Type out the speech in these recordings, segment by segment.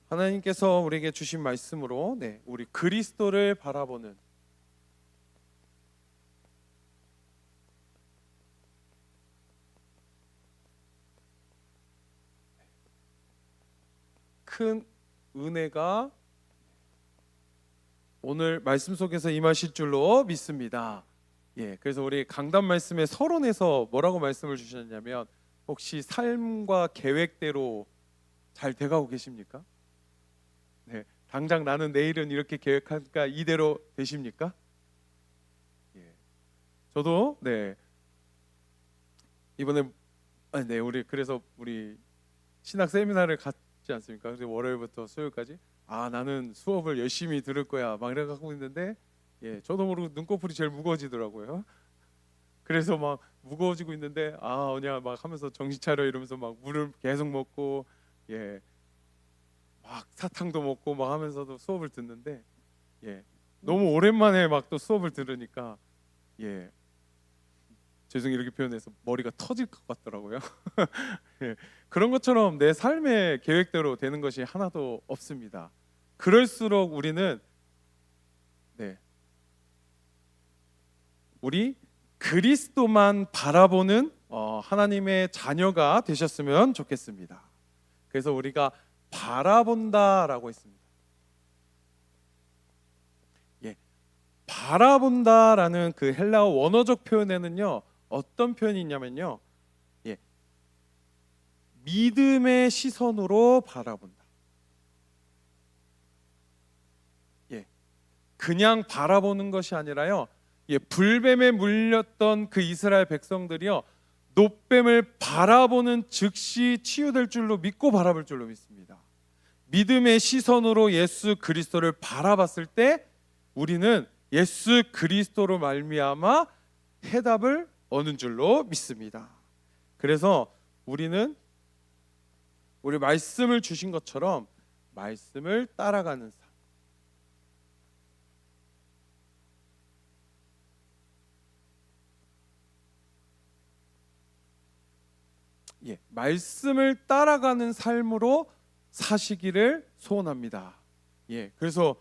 하나님께서 우리에게 주신 말씀으로 우리 그리스도를 바라보는 큰 은혜가 오늘 말씀 속에서 임하실 줄로 믿습니다. 그래서 우리 강단 말씀의 서론에서 뭐라고 말씀을 주셨냐면, 혹시 삶과 계획대로 잘 돼가고 계십니까? 당장 나는 내일은 이렇게 계획할까, 이대로 되십니까? 저도 이번에 그래서 우리 신학 세미나를 갔지 않습니까? 그래서 월요일부터 수요일까지 나는 수업을 열심히 들을 거야 막 이래갖고 있는데, 저도 모르고 눈꺼풀이 제일 무거워지더라고요. 그래서 막 무거워지고 있는데 어냐 막 하면서 정신 차려 이러면서 막 물을 계속 먹고 막 사탕도 먹고 막 하면서도 수업을 듣는데, 너무 오랜만에 막 또 수업을 들으니까 죄송해요 이렇게 표현해서 머리가 터질 것 같더라고요. 그런 것처럼 내 삶의 계획대로 되는 것이 하나도 없습니다. 그럴수록 우리는 우리 그리스도만 바라보는 하나님의 자녀가 되셨으면 좋겠습니다. 그래서 우리가 바라본다라고 했습니다. 바라본다라는 그 헬라어 원어적 표현에는요, 어떤 표현이 있냐면요, 믿음의 시선으로 바라본다. 그냥 바라보는 것이 아니라요, 불뱀에 물렸던 그 이스라엘 백성들이요, 노뱀을 바라보는 즉시 치유될 줄로 믿고 바라볼 줄로 믿습니다. 믿음의 시선으로 예수 그리스도를 바라봤을 때 우리는 예수 그리스도로 말미암아 해답을 얻는 줄로 믿습니다. 그래서 우리는 우리 말씀을 주신 것처럼 말씀을 따라가는 삶, 말씀을 따라가는 삶으로 사시기를 소원합니다. 그래서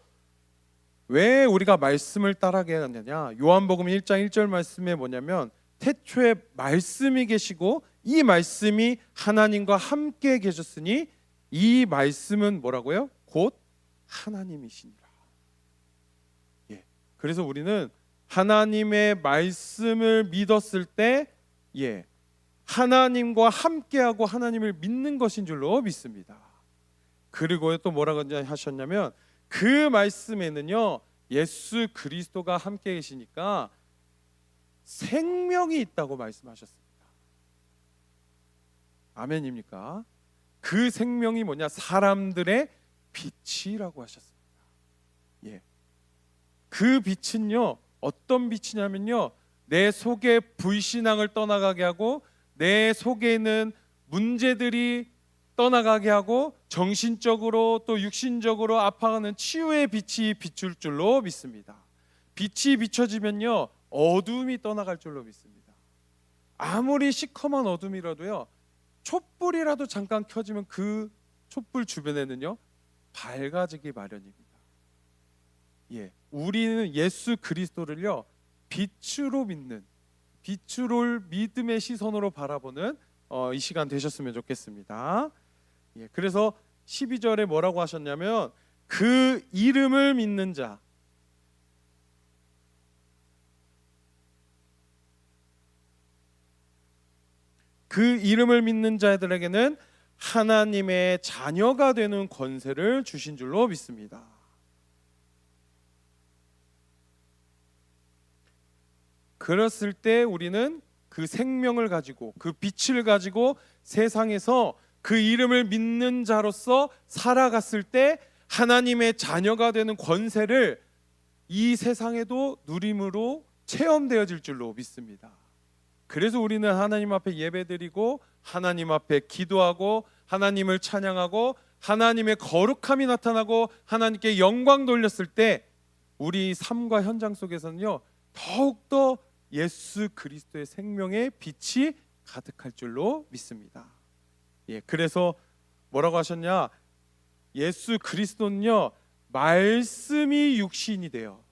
왜 우리가 말씀을 따라가야 하느냐? 요한복음 1장 1절 말씀에 뭐냐면, 태초에 말씀이 계시고 이 말씀이 하나님과 함께 계셨으니 이 말씀은 뭐라고요? 곧 하나님이시니라. 그래서 우리는 하나님의 말씀을 믿었을 때 하나님과 함께하고 하나님을 믿는 것인 줄로 믿습니다. 그리고 또 뭐라고 하셨냐면, 그 말씀에는요, 예수 그리스도가 함께 계시니까 생명이 있다고 말씀하셨습니다. 아멘입니까? 그 생명이 뭐냐? 사람들의 빛이라고 하셨습니다. 그 빛은요, 어떤 빛이냐면요, 내 속에 불신앙을 떠나가게 하고 내 속에 있는 문제들이 떠나가게 하고 정신적으로 또 육신적으로 아파하는 치유의 빛이 비출 줄로 믿습니다. 빛이 비춰지면요, 어둠이 떠나갈 줄로 믿습니다. 아무리 시커먼 어둠이라도요, 촛불이라도 잠깐 켜지면 그 촛불 주변에는요, 밝아지기 마련입니다. 우리는 예수 그리스도를요, 빛으로 믿는, 빛으로 믿음의 시선으로 바라보는 이 시간 되셨으면 좋겠습니다. 그래서 12절에 뭐라고 하셨냐면, 그 이름을 믿는 자, 그 이름을 믿는 자들에게는 하나님의 자녀가 되는 권세를 주신 줄로 믿습니다. 그랬을 때 우리는 그 생명을 가지고 그 빛을 가지고 세상에서 그 이름을 믿는 자로서 살아갔을 때 하나님의 자녀가 되는 권세를 이 세상에도 누림으로 체험되어질 줄로 믿습니다. 그래서 우리는 하나님 앞에 예배드리고 하나님 앞에 기도하고 하나님을 찬양하고 하나님의 거룩함이 나타나고 하나님께 영광 돌렸을 때 우리 삶과 현장 속에서는요, 더욱더 예수 그리스도의 생명의 빛이 가득할 줄로 믿습니다. 그래서 뭐라고 하셨냐? 예수 그리스도는요, 말씀이 육신이 되어,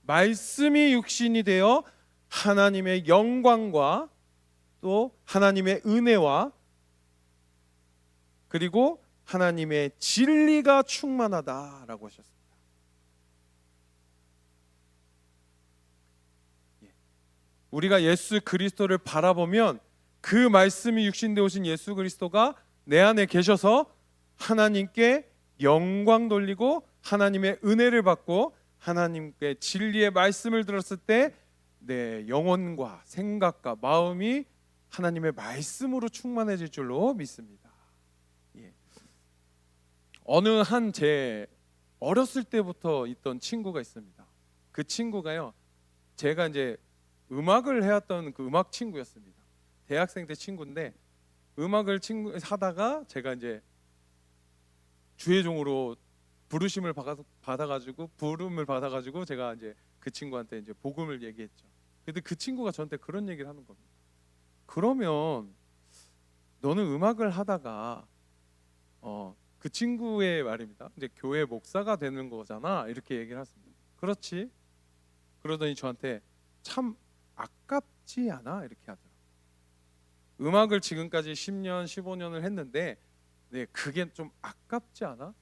말씀이 육신이 되어 하나님의 영광과 또 하나님의 은혜와 그리고 하나님의 진리가 충만하다라고 하셨습니다. 우리가 예수 그리스도를 바라보면 그 말씀이 육신되어 오신 예수 그리스도가 내 안에 계셔서 하나님께 영광 돌리고 하나님의 은혜를 받고 하나님께 진리의 말씀을 들었을 때 내 영혼과 생각과 마음이 하나님의 말씀으로 충만해질 줄로 믿습니다. 예. 어느 한 제 어렸을 때부터 있던 친구가 있습니다. 그 친구가요, 제가 이제 음악을 해왔던 그 음악 친구였습니다. 대학생 때 친구인데 음악을 하다가 제가 이제 주의종으로 부르심을 받아가지고 제가 이제 그 친구한테 이제 복음을 얘기했죠. 근데 그 친구가 저한테 그런 얘기를 하는 겁니다. 그러면 너는 음악을 하다가 그 친구의 말입니다. 이제 교회 목사가 되는 거잖아. 이렇게 얘기를 했습니다. 그렇지? 그러더니 저한테 참 아깝지 않아? 이렇게 하더라고요. 음악을 지금까지 10년, 15년을 했는데 네, 그게 좀 아깝지 않아?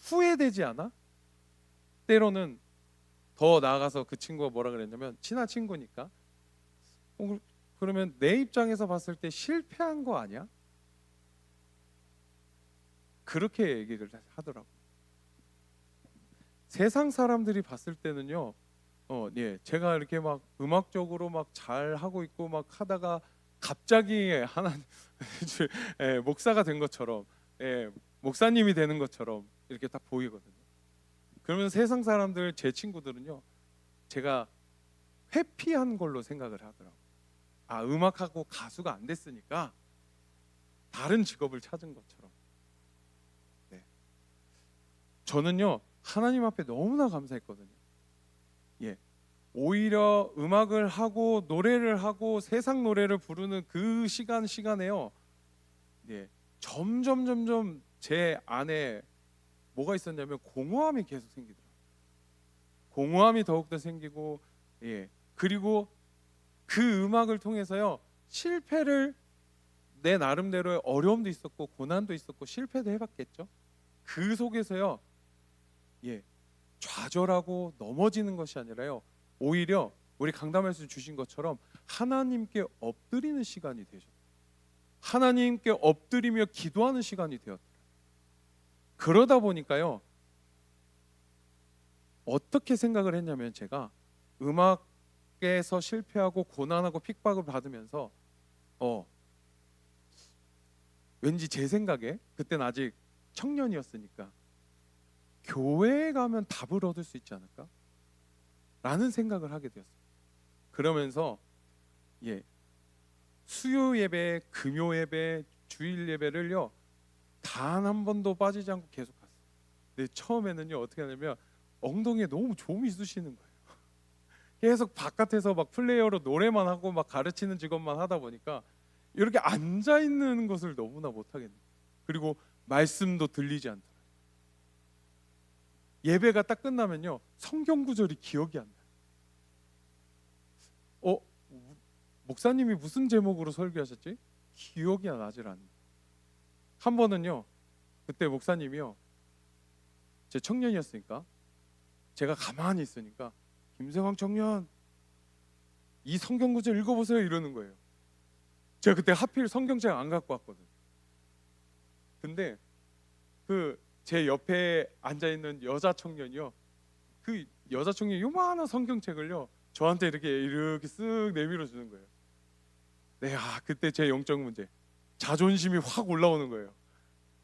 후회되지 않아? 때로는 더 나아가서 그 친구가 뭐라 그랬냐면, 친한 친구니까 그러면 내 입장에서 봤을 때 실패한 거 아니야? 그렇게 얘기를 하더라고요. 세상 사람들이 봤을 때는요, 예, 제가 이렇게 막 음악적으로 막 잘 하고 있고 막 하다가 갑자기 하나 예, 목사가 된 것처럼, 예, 목사님이 되는 것처럼 이렇게 딱 보이거든요. 그러면 세상 사람들, 제 친구들은요, 제가 회피한 걸로 생각을 하더라고요. 아, 음악하고 가수가 안 됐으니까 다른 직업을 찾은 것처럼. 네. 저는요, 하나님 앞에 너무나 감사했거든요. 예, 오히려 음악을 하고 노래를 하고 세상 노래를 부르는 그 시간에요, 예, 점점 제 안에 뭐가 있었냐면 공허함이 계속 생기더라고요. 공허함이 더욱더 생기고, 예, 그리고 그 음악을 통해서요, 실패를, 내 나름대로의 어려움도 있었고 고난도 있었고 실패도 해봤겠죠. 그 속에서요, 예, 좌절하고 넘어지는 것이 아니라요, 오히려 우리 강담에서 주신 것처럼 하나님께 엎드리는 시간이 되셨어요. 하나님께 엎드리며 기도하는 시간이 되었더라고요. 그러다 보니까요, 어떻게 생각을 했냐면, 제가 음악에서 실패하고 고난하고 핍박을 받으면서 왠지 제 생각에, 그때는 아직 청년이었으니까 교회에 가면 답을 얻을 수 있지 않을까? 라는 생각을 하게 되었어요. 그러면서 예, 수요 예배, 금요 예배, 주일 예배를요, 단 한 번도 빠지지 않고 계속 갔어요. 근데 처음에는요, 어떻게 하냐면 엉덩이에 너무 좀이 쑤시는 거예요. 계속 바깥에서 막 플레이어로 노래만 하고 막 가르치는 직업만 하다 보니까 이렇게 앉아 있는 것을 너무나 못 하겠네요. 그리고 말씀도 들리지 않더라고요. 예배가 딱 끝나면요, 성경 구절이 기억이 안 나요. 목사님이 무슨 제목으로 설교하셨지? 기억이 나질 않네. 한 번은요, 그때 목사님이요, 제 청년이었으니까 제가 가만히 있으니까, 김세광 청년, 이 성경 구절 읽어보세요, 이러는 거예요. 제가 그때 하필 성경책 안 갖고 왔거든. 근데 그 제 옆에 앉아 있는 여자 청년이요, 그 여자 청년이 요만한 성경책을요 저한테 이렇게 쓱 내밀어 주는 거예요. 네, 그때 제 영적 문제, 자존심이 확 올라오는 거예요.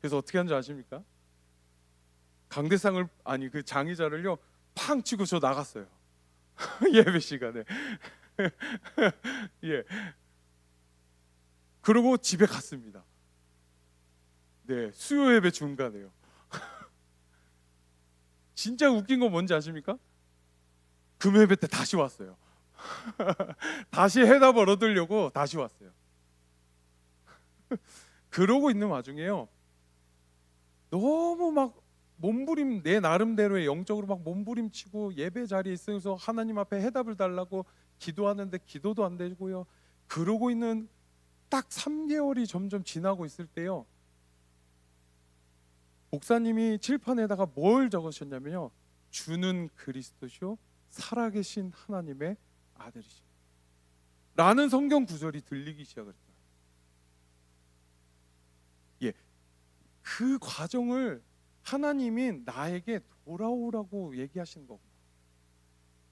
그래서 어떻게 하는지 아십니까? 강대상을, 아니 그 장의자를요 팡 치고 저 나갔어요. 예배 시간에. 예. 그리고 집에 갔습니다. 네, 수요 예배 중간에요. 진짜 웃긴 건 뭔지 아십니까? 금요 예배 때 다시 왔어요. 다시 해답을 얻으려고 다시 왔어요. 그러고 있는 와중에요, 너무 막 몸부림, 내 나름대로의 영적으로 막 몸부림치고 예배 자리에 있어서 하나님 앞에 해답을 달라고 기도하는데 기도도 안 되고요. 그러고 있는 딱 3개월이 점점 지나고 있을 때요, 목사님이 칠판에다가 뭘 적으셨냐면요, 주는 그리스도시요 살아계신 하나님의 아들이시 라는 성경 구절이 들리기 시작했어요. 예, 그 과정을 하나님이 나에게 돌아오라고 얘기하시는 거구나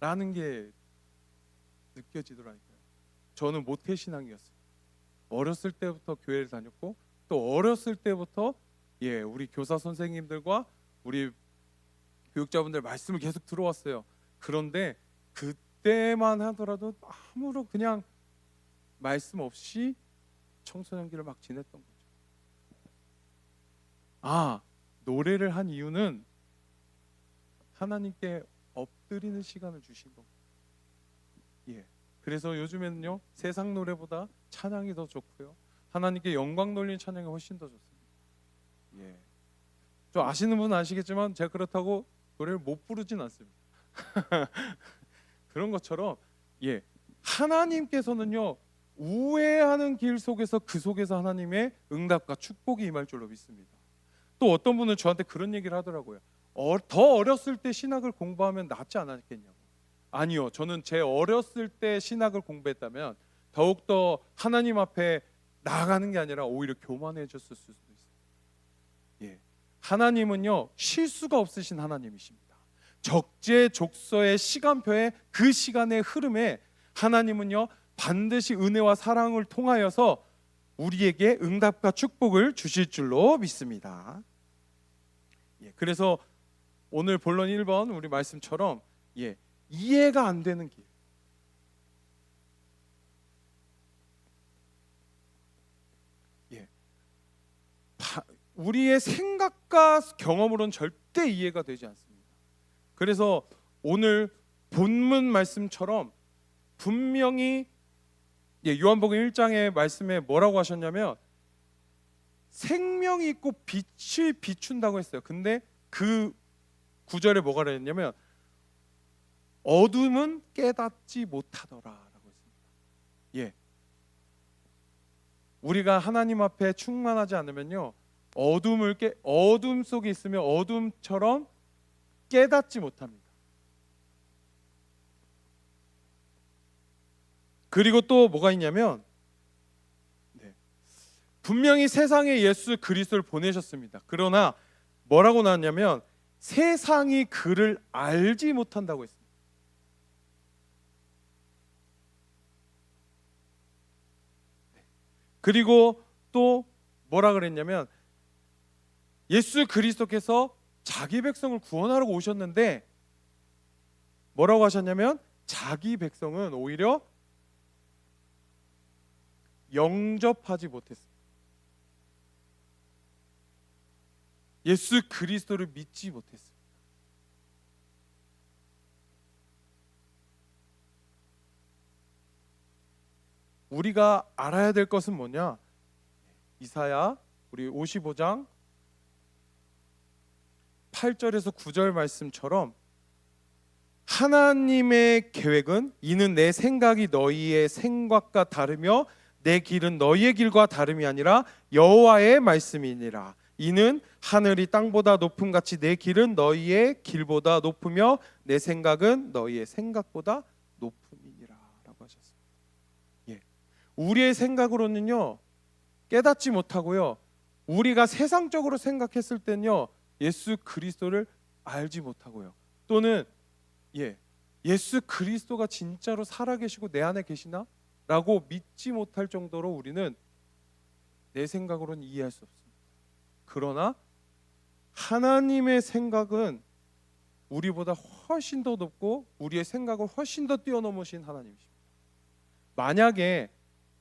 라는 게 느껴지더라고요. 저는 모태신앙이었어요. 어렸을 때부터 교회를 다녔고, 또 어렸을 때부터 우리 교사 선생님들과 우리 교육자분들 말씀을 계속 들어왔어요. 그런데 그때만 하더라도 아무런 그냥 말씀 없이 청소년기를 막 지냈던 거죠. 노래를 한 이유는 하나님께 엎드리는 시간을 주신 겁니다. 그래서 요즘에는요, 세상 노래보다 찬양이 더 좋고요, 하나님께 영광 돌리는 찬양이 훨씬 더 좋습니다. 좀 아시는 분은 아시겠지만 제가 그렇다고 노래를 못 부르진 않습니다. 그런 것처럼 하나님께서는요, 우회하는 길 속에서, 그 속에서 하나님의 응답과 축복이 임할 줄로 믿습니다. 또 어떤 분은 저한테 그런 얘기를 하더라고요. 더 어렸을 때 신학을 공부하면 낫지 않았겠냐고. 아니요, 저는 제 어렸을 때 신학을 공부했다면 더욱더 하나님 앞에 나아가는 게 아니라 오히려 교만해졌을 수도 있어요. 하나님은요, 실수가 없으신 하나님이십니다. 적재적소의 시간표에, 그 시간의 흐름에 하나님은요, 반드시 은혜와 사랑을 통하여서 우리에게 응답과 축복을 주실 줄로 믿습니다. 그래서 오늘 본론 1번 우리 말씀처럼 이해가 안 되는 길, 우리의 생각과 경험으로는 절대 이해가 되지 않습니다. 그래서 오늘 본문 말씀처럼 분명히 요한복음 1장의 말씀에 뭐라고 하셨냐면, 생명이 있고 빛을 비춘다고 했어요. 근데 그 구절에 뭐가 그랬냐면, 어둠은 깨닫지 못하더라라고 했습니다. 우리가 하나님 앞에 충만하지 않으면요, 어둠 속에 있으면 어둠처럼 깨닫지 못합니다. 그리고 또 뭐가 있냐면, 분명히 세상에 예수 그리스도를 보내셨습니다. 그러나 뭐라고 나왔냐면, 세상이 그를 알지 못한다고 했습니다. 그리고 또 뭐라 그랬냐면, 예수 그리스도께서 자기 백성을 구원하러 오셨는데 뭐라고 하셨냐면, 자기 백성은 오히려 영접하지 못했습니다. 예수 그리스도를 믿지 못했습니다. 우리가 알아야 될 것은 뭐냐? 이사야 우리 55장 8절에서 9절 말씀처럼, 하나님의 계획은, 이는 내 생각이 너희의 생각과 다르며 내 길은 너희의 길과 다름이 아니라 여호와의 말씀이니라. 이는 하늘이 땅보다 높음 같이 내 길은 너희의 길보다 높으며 내 생각은 너희의 생각보다 높음이니라 라고 하셨습니다. 우리의 생각으로는요, 깨닫지 못하고요, 우리가 세상적으로 생각했을 때는요, 예수 그리스도를 알지 못하고요, 또는 예수 그리스도가 진짜로 살아계시고 내 안에 계시나? 라고 믿지 못할 정도로 우리는 내 생각으로는 이해할 수 없습니다. 그러나 하나님의 생각은 우리보다 훨씬 더 높고 우리의 생각을 훨씬 더 뛰어넘으신 하나님이십니다. 만약에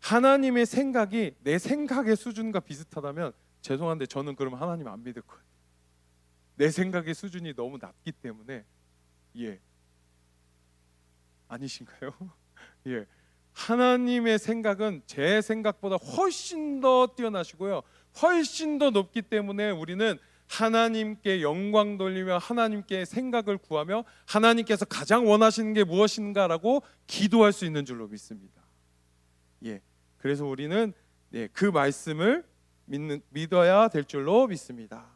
하나님의 생각이 내 생각의 수준과 비슷하다면, 죄송한데 저는 그럼 하나님 안 믿을 거예요. 내 생각의 수준이 너무 낮기 때문에. 아니신가요? 예. 하나님의 생각은 제 생각보다 훨씬 더 뛰어나시고요. 훨씬 더 높기 때문에 우리는 하나님께 영광 돌리며 하나님께 생각을 구하며 하나님께서 가장 원하시는 게 무엇인가라고 기도할 수 있는 줄로 믿습니다. 예. 그래서 우리는 그 말씀을 믿어야 될 줄로 믿습니다.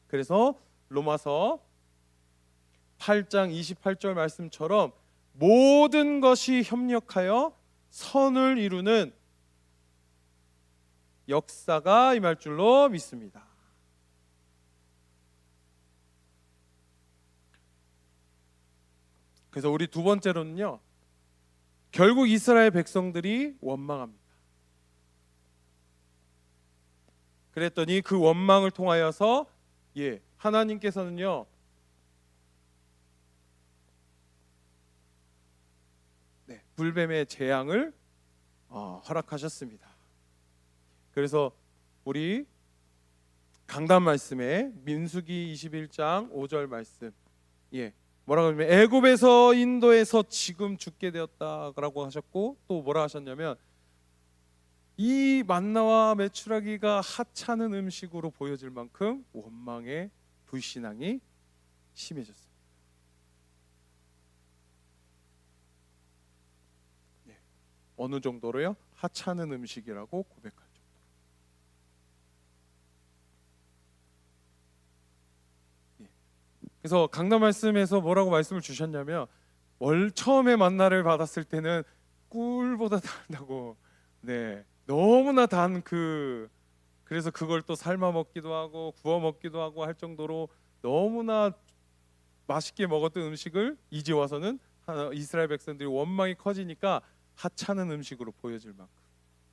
그래서 로마서 8장 28절 말씀처럼 모든 것이 협력하여 선을 이루는 역사가 임할 줄로 믿습니다. 그래서 우리 두 번째로는요, 결국 이스라엘 백성들이 원망합니다. 그랬더니 그 원망을 통하여서 하나님께서는요, 불뱀의 재앙을 허락하셨습니다. 그래서 우리 강단 말씀에 민수기 21장 5절 말씀, 뭐라고 하냐면 애굽에서 인도에서 지금 죽게 되었다라고 하셨고, 또 뭐라 하셨냐면 이 만나와 메추라기가 하찮은 음식으로 보여질 만큼 원망의 불신앙이 심해졌습니다. 어느 정도로요? 하찮은 음식이라고 고백할 정도로. 그래서 강단 말씀에서 뭐라고 말씀을 주셨냐면 처음에 만나를 받았을 때는 꿀보다 달다고, 너무나 단 그래서 그걸 또 삶아 먹기도 하고 구워 먹기도 하고 할 정도로 너무나 맛있게 먹었던 음식을 이제 와서는 이스라엘 백성들이 원망이 커지니까 하찮은 음식으로 보여질 만큼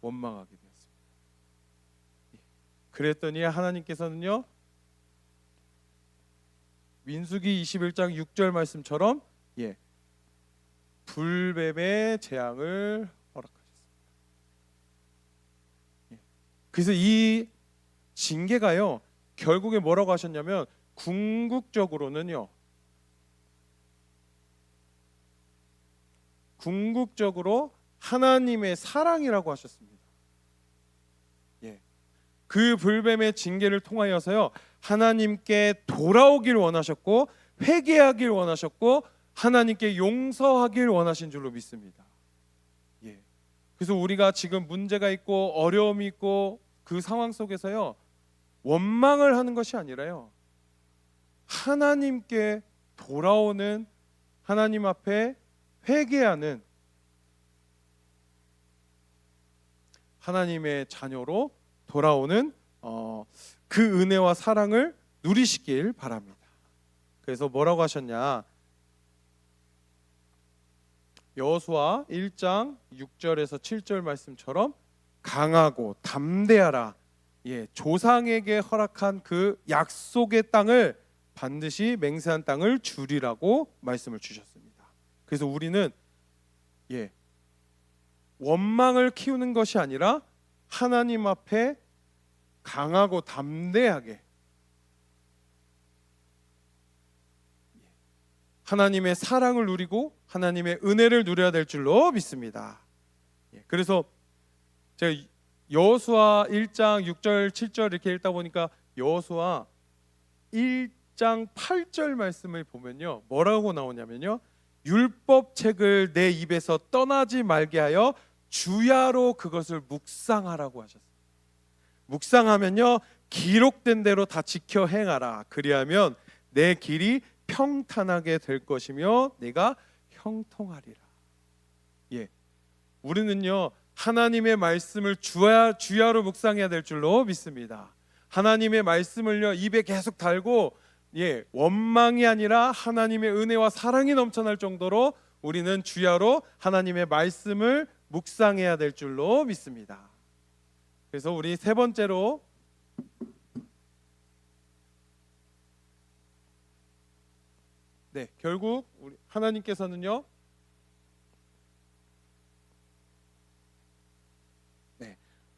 원망하게 되었습니다. 그랬더니 하나님께서는요, 민수기 21장 6절 말씀처럼 불뱀의 재앙을 허락하셨습니다. 그래서 이 징계가요, 결국에 뭐라고 하셨냐면 궁극적으로 하나님의 사랑이라고 하셨습니다. 그 불뱀의 징계를 통하여서요, 하나님께 돌아오길 원하셨고 회개하길 원하셨고 하나님께 용서하길 원하신 줄로 믿습니다. 그래서 우리가 지금 문제가 있고 어려움이 있고 그 상황 속에서요, 원망을 하는 것이 아니라요, 하나님께 돌아오는, 하나님 앞에 회개하는 하나님의 자녀로 돌아오는 그 은혜와 사랑을 누리시길 바랍니다. 그래서 뭐라고 하셨냐, 여호수아 1장 6절에서 7절 말씀처럼 강하고 담대하라, 조상에게 허락한 그 약속의 땅을 반드시 맹세한 땅을 주리라고 말씀을 주셨습니다. 그래서 우리는 원망을 키우는 것이 아니라 하나님 앞에 강하고 담대하게 하나님의 사랑을 누리고 하나님의 은혜를 누려야 될 줄로 믿습니다. 그래서 제가 여호수아 1장 6절 7절 이렇게 읽다 보니까 여호수아 1장 8절 말씀을 보면요, 뭐라고 나오냐면요, 율법책을 내 입에서 떠나지 말게 하여 주야로 그것을 묵상하라고 하셨어요. 묵상하면요, 기록된 대로 다 지켜 행하라. 그리하면 내 길이 평탄하게 될 것이며 내가 형통하리라. 우리는요, 하나님의 말씀을 주야로 묵상해야 될 줄로 믿습니다. 하나님의 말씀을요, 입에 계속 달고 원망이 아니라 하나님의 은혜와 사랑이 넘쳐날 정도로 우리는 주야로 하나님의 말씀을 묵상해야 될 줄로 믿습니다. 그래서 우리 세 번째로 결국 우리 하나님께서는요,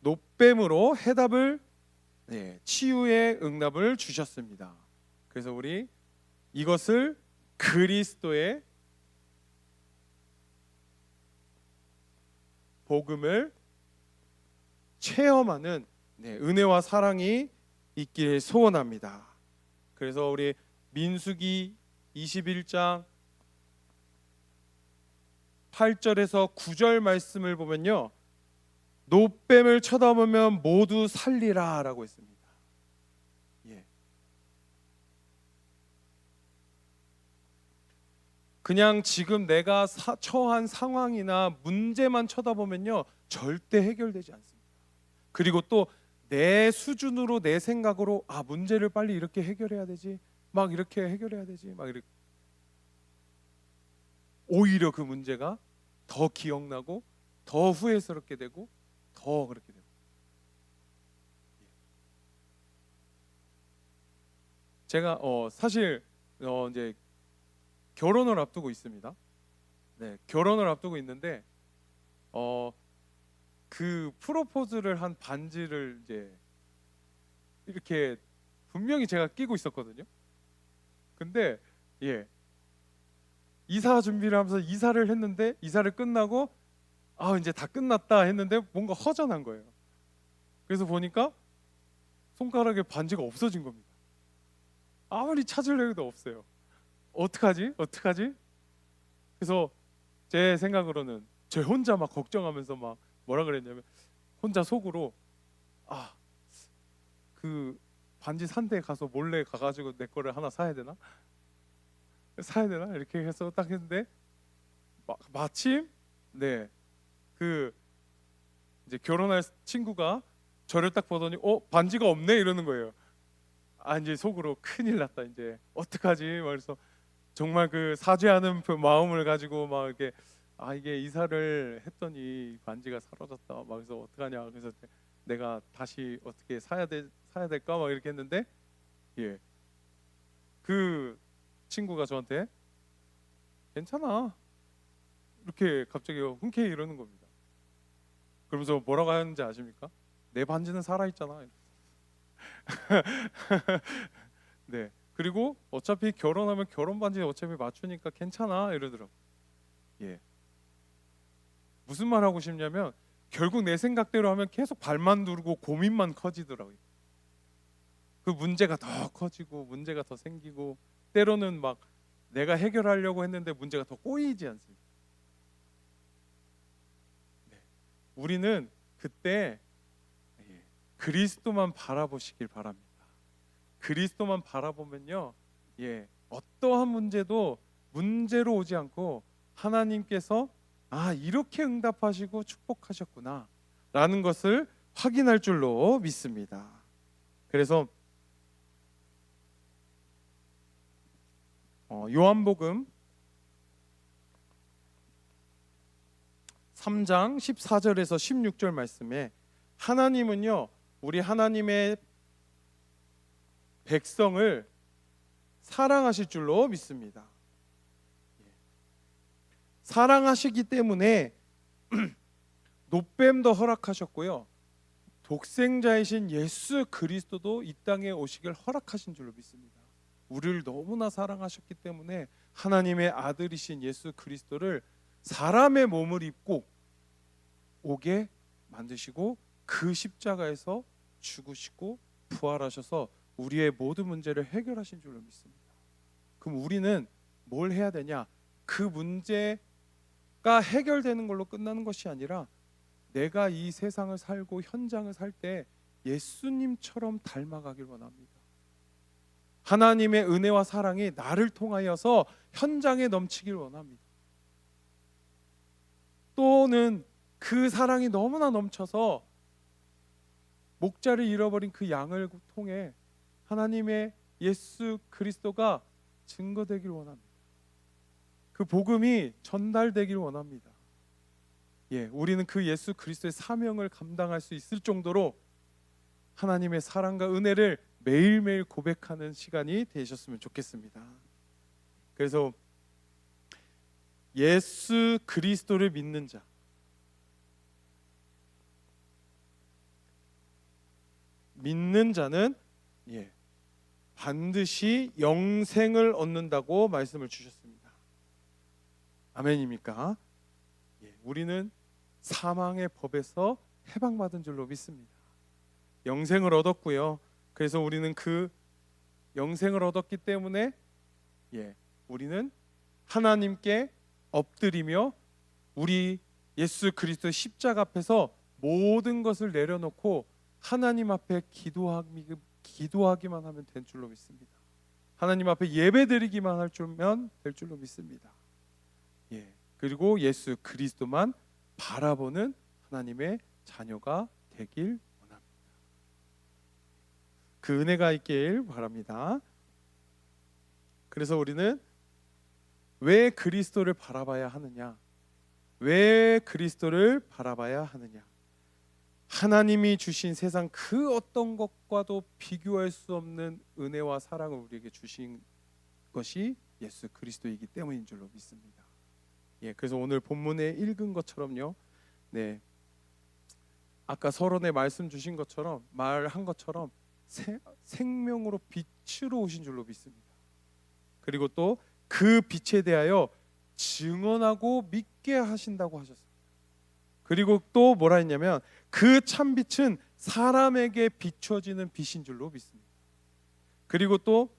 노뱀으로 해답을, 치유의 응답을 주셨습니다. 그래서 우리 이것을 그리스도의 복음을 체험하는 은혜와 사랑이 있길 소원합니다. 그래서 우리 민수기 21장 8절에서 9절 말씀을 보면요, 노뱀을 쳐다보면 모두 살리라 라고 했습니다. 그냥 지금 내가 처한 상황이나 문제만 쳐다보면요 절대 해결되지 않습니다. 그리고 또 내 수준으로, 내 생각으로 문제를 빨리 이렇게 해결해야 되지, 막 이렇게 해결해야 되지, 막 이렇게, 오히려 그 문제가 더 기억나고 더 후회스럽게 되고 더 그렇게 되고. 제가 사실 이제 결혼을 앞두고 있습니다. 결혼을 앞두고 있는데 그 프로포즈를 한 반지를 이제 이렇게 분명히 제가 끼고 있었거든요. 근데 이사 준비를 하면서 이사를 했는데, 이사를 끝나고 이제 다 끝났다 했는데 뭔가 허전한 거예요. 그래서 보니까 손가락에 반지가 없어진 겁니다. 아무리 찾으려고 해도 없어요. 어떡하지? 그래서 제 생각으로는 저 혼자 막 걱정하면서 막 뭐라 그랬냐면, 혼자 속으로 그 반지 산 데 가서 몰래 가가지고 내 거를 하나 사야 되나 이렇게 해서 딱 했는데 마침 그 이제 결혼할 친구가 저를 딱 보더니 반지가 없네 이러는 거예요. 이제 속으로 큰일 났다, 이제 어떡하지? 막 그래서 정말 그 사죄하는 그 마음을 가지고 막 이렇게 이게 이사를 했더니 반지가 사라졌다. 막 그래서 어떡하냐. 그래서 내가 다시 어떻게 사야 될까? 막 이렇게 했는데 그 친구가 저한테 괜찮아 이렇게 갑자기 흔쾌히 이러는 겁니다. 그러면서 뭐라고 하는지 아십니까? 내 반지는 살아있잖아. 그리고 어차피 결혼하면 결혼 반지 어차피 맞추니까 괜찮아 이러더라고. 무슨 말 하고 싶냐면, 결국 내 생각대로 하면 계속 발만 누르고 고민만 커지더라고요. 그 문제가 더 커지고 문제가 더 생기고, 때로는 막 내가 해결하려고 했는데 문제가 더 꼬이지 않습니까? 우리는 그때 그리스도만 바라보시길 바랍니다. 그리스도만 바라보면요, 어떠한 문제도 문제로 오지 않고 하나님께서 이렇게 응답하시고 축복하셨구나 라는 것을 확인할 줄로 믿습니다. 그래서 요한복음 3장 14절에서 16절 말씀에, 하나님은요 우리 하나님의 백성을 사랑하실 줄로 믿습니다. 사랑하시기 때문에 노뱀도 허락하셨고요, 독생자이신 예수 그리스도도 이 땅에 오시길 허락하신 줄로 믿습니다. 우리를 너무나 사랑하셨기 때문에 하나님의 아들이신 예수 그리스도를 사람의 몸을 입고 오게 만드시고 그 십자가에서 죽으시고 부활하셔서 우리의 모든 문제를 해결하신 줄로 믿습니다. 그럼 우리는 뭘 해야 되냐? 그 문제가 해결되는 걸로 끝나는 것이 아니라, 내가 이 세상을 살고 현장을 살 때 예수님처럼 닮아가길 원합니다. 하나님의 은혜와 사랑이 나를 통하여서 현장에 넘치길 원합니다. 또는 그 사랑이 너무나 넘쳐서 목자를 잃어버린 그 양을 통해 하나님의 예수 그리스도가 증거되길 원합니다. 그 복음이 전달되길 원합니다. 우리는 그 예수 그리스도의 사명을 감당할 수 있을 정도로 하나님의 사랑과 은혜를 매일매일 고백하는 시간이 되셨으면 좋겠습니다. 그래서 예수 그리스도를 믿는 자, 믿는 자는 반드시 영생을 얻는다고 말씀을 주셨습니다. 아멘입니까? 우리는 사망의 법에서 해방받은 줄로 믿습니다. 영생을 얻었고요. 그래서 우리는 그 영생을 얻었기 때문에 우리는 하나님께 엎드리며 우리 예수 그리스도의 십자가 앞에서 모든 것을 내려놓고 하나님 앞에 기도하기만 하면 된 줄로 믿습니다. 하나님 앞에 예배드리기만 될 줄로 믿습니다. 그리고 예수 그리스도만 바라보는 하나님의 자녀가 되길 원합니다. 그 은혜가 있길 바랍니다. 그래서 우리는 왜 그리스도를 바라봐야 하느냐? 왜 그리스도를 바라봐야 하느냐? 하나님이 주신 세상 그 어떤 것과도 비교할 수 없는 은혜와 사랑을 우리에게 주신 것이 예수 그리스도이기 때문인 줄로 믿습니다. 그래서 오늘 본문에 읽은 것처럼요. 아까 서론에 말씀 주신 것처럼 말한 것처럼 생명으로 빛으로 오신 줄로 믿습니다. 그리고 또 그 빛에 대하여 증언하고 믿게 하신다고 하셨습니다. 그리고 또 뭐라 했냐면 그 참 빛은 사람에게 비춰지는 빛인 줄로 믿습니다. 그리고 또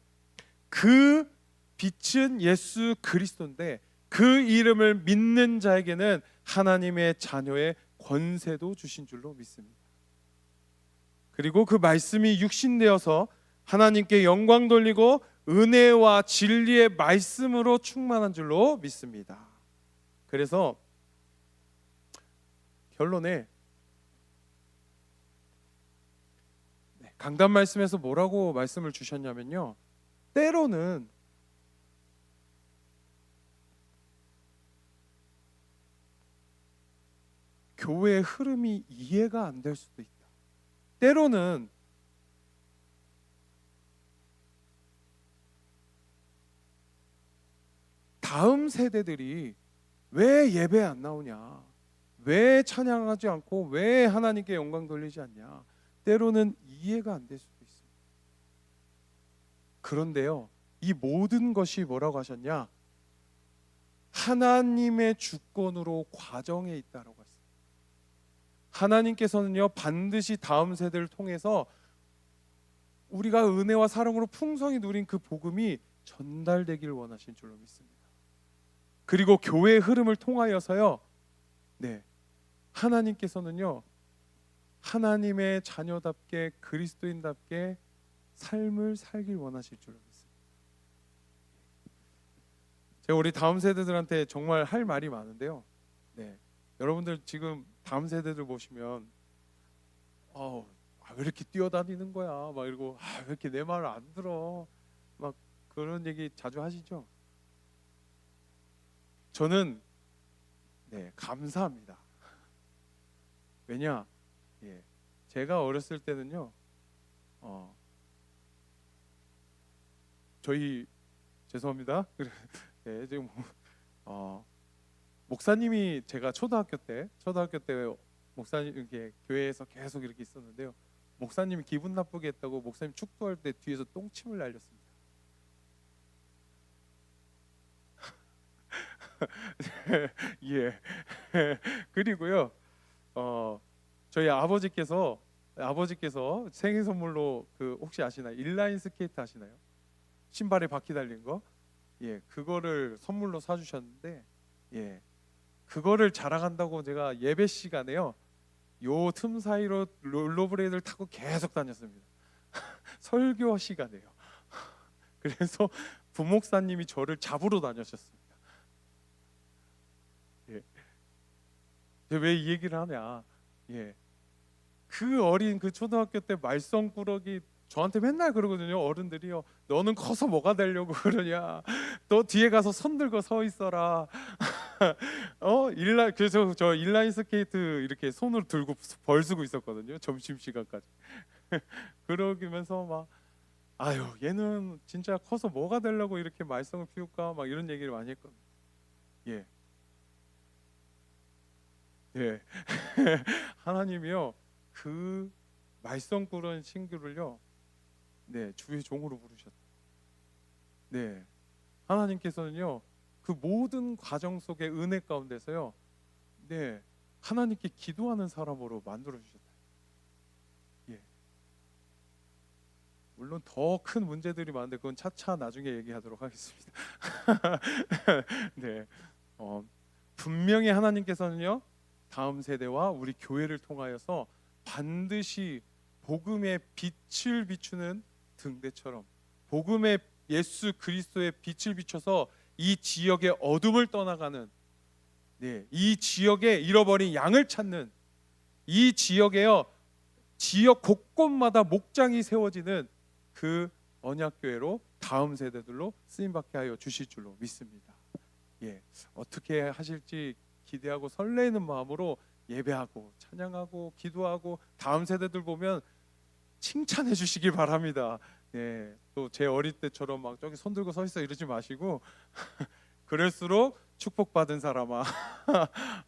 그 빛은 예수 그리스도인데 그 이름을 믿는 자에게는 하나님의 자녀의 권세도 주신 줄로 믿습니다. 그리고 그 말씀이 육신되어서 하나님께 영광 돌리고 은혜와 진리의 말씀으로 충만한 줄로 믿습니다. 그래서 결론에 강단 말씀에서 뭐라고 말씀을 주셨냐면요, 때로는 교회의 흐름이 이해가 안 될 수도 있다. 때로는 다음 세대들이 왜 예배 안 나오냐, 왜 찬양하지 않고 왜 하나님께 영광 돌리지 않냐, 때로는 이해가 안 될 수도 있습니다. 그런데요, 이 모든 것이 뭐라고 하셨냐? 하나님의 주권으로 과정에 있다라고 했습니다. 하나님께서는요, 반드시 다음 세대를 통해서 우리가 은혜와 사랑으로 풍성히 누린 그 복음이 전달되길 원하신 줄로 믿습니다. 그리고 교회의 흐름을 통하여서요, 하나님께서는요, 하나님의 자녀답게 그리스도인답게 삶을 살길 원하실 줄로 믿습니다. 제가 우리 다음 세대들한테 정말 할 말이 많은데요. 여러분들 지금 다음 세대들 보시면 왜 이렇게 뛰어다니는 거야? 막 이러고 왜 이렇게 내 말을 안 들어? 막 그런 얘기 자주 하시죠? 저는 감사합니다. 왜냐? 제가 어렸을 때는요, 저희 죄송합니다. 지금 목사님이 제가 초등학교 때 목사님 이렇게 교회에서 계속 이렇게 있었는데요. 목사님이 기분 나쁘게 했다고 목사님 축도할 때 뒤에서 똥침을 날렸습니다. 그리고요, 저희 아버지께서 생일 선물로 그 혹시 아시나요? 인라인 스케이트 아시나요? 신발에 바퀴 달린 거, 그거를 선물로 사주셨는데, 그거를 자랑한다고 제가 예배 시간에요, 요 틈 사이로 롤러브레이드를 타고 계속 다녔습니다. 설교 시간에요. 그래서 부목사님이 저를 잡으러 다녔었습니다. 왜 이 얘기를 하냐? 그 어린 그 초등학교 때 말썽꾸러기 저한테 맨날 그러거든요. 어른들이요, 너는 커서 뭐가 되려고 그러냐? 너 뒤에 가서 손 들고 서 있어라. 그래서 저 인라인 스케이트 이렇게 손으로 들고 벌쓰고 있었거든요. 점심 시간까지. 그러면서 막 얘는 진짜 커서 뭐가 되려고 이렇게 말썽을 피울까? 막 이런 얘기를 많이 했거든요. 하나님이요, 그 말썽꾸러기 친구를요, 주의 종으로 부르셨다. 하나님께서는요, 그 모든 과정 속의 은혜 가운데서요, 하나님께 기도하는 사람으로 만들어 주셨다. 예. 물론 더 큰 문제들이 많은데 그건 차차 나중에 얘기하도록 하겠습니다. 네, 분명히 하나님께서는요 다음 세대와 우리 교회를 통하여서 반드시 복음의 빛을 비추는 등대처럼 복음의 예수 그리스도의 빛을 비춰서 이 지역의 어둠을 떠나가는, 네, 이 지역에 잃어버린 양을 찾는, 이 지역에요 지역 곳곳마다 목장이 세워지는 그 언약교회로 다음 세대들로 쓰임받게 하여 주실 줄로 믿습니다. 예, 어떻게 하실지 기대하고 설레는 마음으로 예배하고 찬양하고 기도하고 다음 세대들 보면 칭찬해 주시길 바랍니다. 예, 또 제 어릴 때처럼 막 저기 손 들고 서 있어 이러지 마시고 그럴수록 축복받은 사람아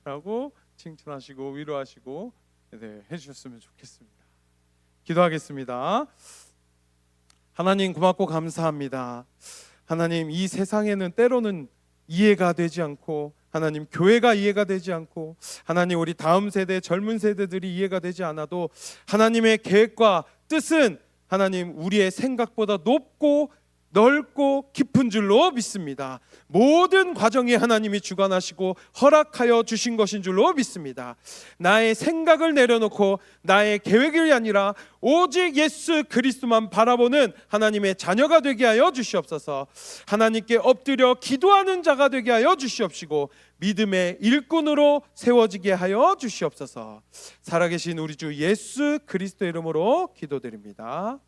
라고 칭찬하시고 위로하시고, 네, 해주셨으면 좋겠습니다. 기도하겠습니다. 하나님 고맙고 감사합니다. 하나님 이 세상에는 때로는 이해가 되지 않고 하나님 교회가 이해가 되지 않고 하나님 우리 다음 세대 젊은 세대들이 이해가 되지 않아도 하나님의 계획과 뜻은 하나님 우리의 생각보다 높고 넓고 깊은 줄로 믿습니다. 모든 과정에 하나님이 주관하시고 허락하여 주신 것인 줄로 믿습니다. 나의 생각을 내려놓고 나의 계획이 아니라 오직 예수 그리스도만 바라보는 하나님의 자녀가 되게 하여 주시옵소서. 하나님께 엎드려 기도하는 자가 되게 하여 주시옵시고 믿음의 일꾼으로 세워지게 하여 주시옵소서. 살아계신 우리 주 예수 그리스도 이름으로 기도드립니다.